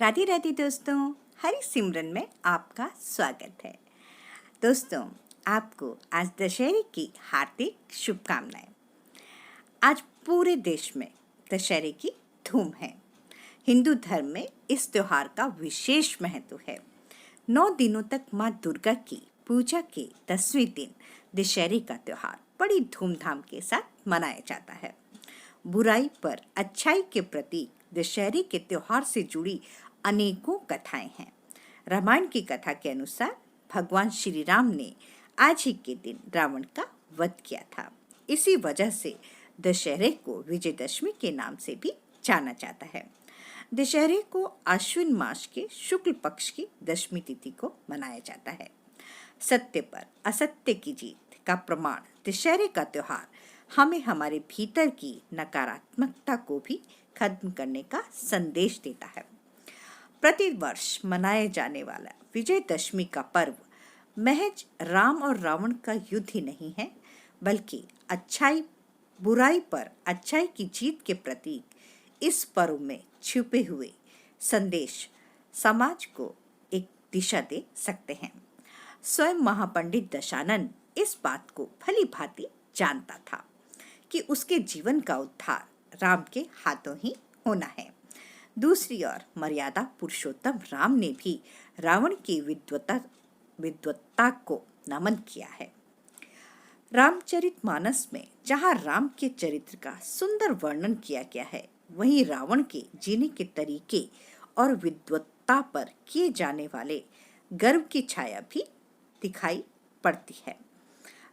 राधे राधे दोस्तों, हरि सिमरन में आपका स्वागत है। दोस्तों, आपको आज दशहरे की हार्दिक शुभकामनाएं। आज पूरे देश में दशहरे की धूम है। हिंदू धर्म में इस त्योहार का विशेष महत्व है। 9 दिनों तक माँ दुर्गा की पूजा के 10वें दिन दशहरे का त्योहार बड़ी धूमधाम के साथ मनाया जाता है। बुराई पर अच्छाई के प्रतीक दशहरे के त्योहार से जुड़ी अनेकों कथाएं हैं। रामायण की कथा के अनुसार भगवान श्री राम ने आज ही के दिन रावण का वध किया था। इसी वजह से दशहरे को विजयदशमी के नाम से भी जाना जाता है। दशहरे को आश्विन मास के शुक्ल पक्ष की दशमी तिथि को मनाया जाता है। सत्य पर असत्य की जीत का प्रमाण दशहरे का त्योहार हमें हमारे भीतर की नकारात्मकता को भी खत्म करने का संदेश देता है। प्रतिवर्ष मनाए जाने वाला विजयदशमी का पर्व महज राम और रावण का युद्ध ही नहीं है, बल्कि बुराई पर अच्छाई की जीत के प्रतीक। इस पर्व में छुपे हुए संदेश समाज को एक दिशा दे सकते हैं। स्वयं महापंडित दशानन इस बात को भली भांति जानता था कि उसके जीवन का उद्धार राम के हाथों ही होना है। दूसरी ओर मर्यादा पुरुषोत्तम राम ने भी रावण की विद्वत्ता को नमन किया है। रामचरितमानस में जहाँ राम के चरित्र का सुंदर वर्णन किया गया है, वहीं रावण के जीने के तरीके और विद्वत्ता पर किए जाने वाले गर्व की छाया भी दिखाई पड़ती है।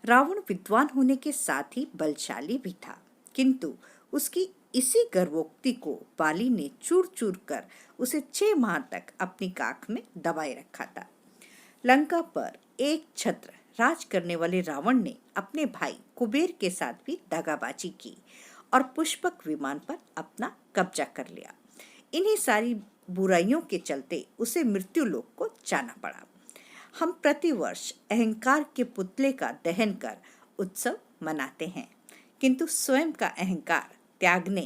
रावण विद्वान होने के साथ ही बलशाली भी था, किंतु उसकी इसी गर्वोक्ति को बाली ने चूर चूर कर उसे 6 माह तक अपनी काख में दबाए रखा था। लंका पर एक छत्र राज करने वाले रावण ने अपने भाई कुबेर के साथ भी दगाबाजी की और पुष्पक विमान पर अपना कब्जा कर लिया। इन्हीं सारी बुराइयों के चलते उसे मृत्यु लोक को जाना पड़ा। हम प्रतिवर्ष अहंकार के पुतले का दहन कर उत्सव मनाते हैं, किंतु स्वयं का अहंकार त्यागने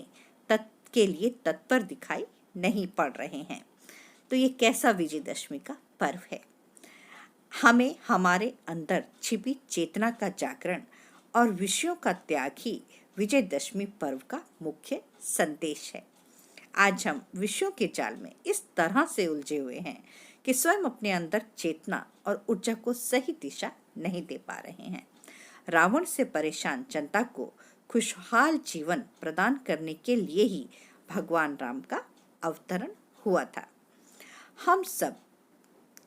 के लिए तत्पर दिखाई नहीं पड़ रहे हैं। तो ये कैसा विजयदशमी का पर्व है? हमें हमारे अंदर छिपी चेतना का जागरण और विषयों का त्याग ही विजयदशमी पर्व का मुख्य संदेश है। आज हम विषयों के जाल में इस तरह से उलझे हुए हैं कि स्वयं अपने अंदर चेतना और ऊर्जा को सही दिशा नहीं दे पा रहे हैं। रावण से परेशान जनता को खुशहाल जीवन प्रदान करने के लिए ही भगवान राम का अवतरण हुआ था। हम सब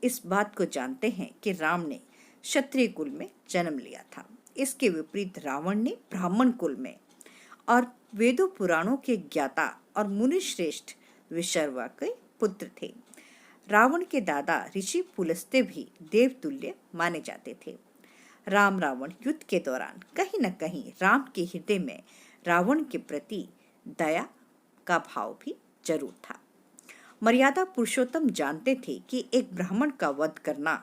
इस बात को जानते हैं कि राम ने क्षत्रिय कुल में जन्म लिया था। इसके विपरीत रावण ने ब्राह्मण कुल में और वेदों पुराणों के ज्ञाता और मुनि श्रेष्ठ विशर्वा के पुत्र थे। रावण के दादा ऋषि पुलस्त्य भी देवतुल्य माने जाते थे। राम रावण युद्ध के दौरान कहीं न कहीं राम के हृदय में रावण के प्रति दया का भाव भी जरूर था। मर्यादा पुरुषोत्तम जानते थे कि एक ब्राह्मण का वध करना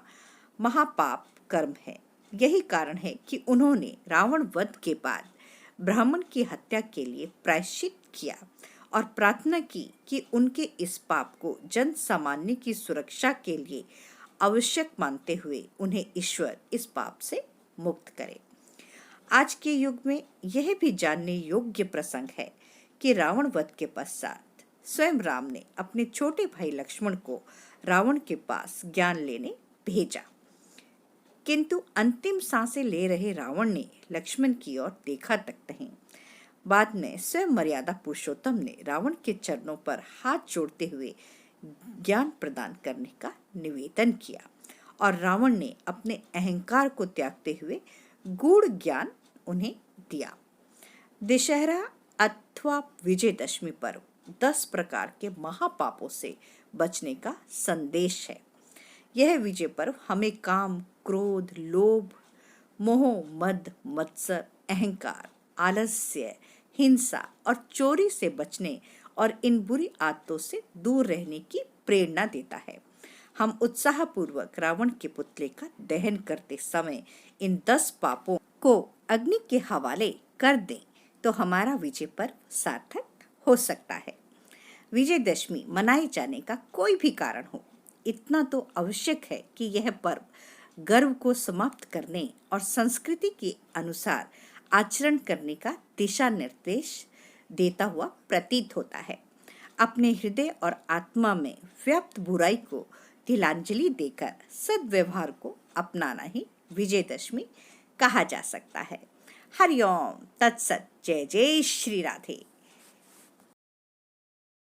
महापाप कर्म है। यही कारण है कि उन्होंने रावण वध के बाद ब्राह्मण की हत्या के लिए प्रायश्चित किया और प्रार्थना की कि उनके इस पाप को जन सामान्य की सुरक्षा के लिए आवश्यक मानते हुए उन्हें ईश्वर इस पाप से मुक्त करे। आज के युग में यह भी जानने योग्य प्रसंग है कि रावण वध के पश्चात स्वयं राम ने अपने छोटे भाई लक्ष्मण को रावण के पास ज्ञान लेने भेजा, किंतु अंतिम सांसें ले रहे रावण ने लक्ष्मण की ओर देखा तक नहीं। बाद में स्वयं मर्यादा पुरुषोत्तम ने रावण के चरणों पर हाथ जोड़ते हुए ज्ञान प्रदान करने का निवेदन किया और रावण ने अपने अहंकार को त्यागते हुए गूढ़ ज्ञान उन्हें दिया। दशहरा अथवा विजयदशमी पर्व 10 प्रकार के महापापों से बचने का संदेश है। यह विजय पर्व हमें काम, क्रोध, लोभ, मोह, मद, मत्सर, अहंकार, आलस्य, हिंसा और चोरी से बचने और इन बुरी आदतों से दूर रहने की प्रेरणा देता है। हम उत्साहपूर्वक रावण के पुतले का दहन करते समय इन 10 पापों को अग्नि के हवाले कर दें तो हमारा विजय पर्व सार्थक हो सकता है। विजयदशमी मनाए जाने का कोई भी कारण हो, इतना तो आवश्यक है कि यह पर्व गर्व को समाप्त करने और संस्कृति के अनुसार आचरण करने का दिशा निर्देश देता हुआ प्रतीत होता है। अपने हृदय और आत्मा में व्याप्त बुराई को तिलांजलि देकर सद्व्यवहार को अपनाना ही विजयदशमी कहा जा सकता है। हरिओम तत्सत। जय जय श्री राधे।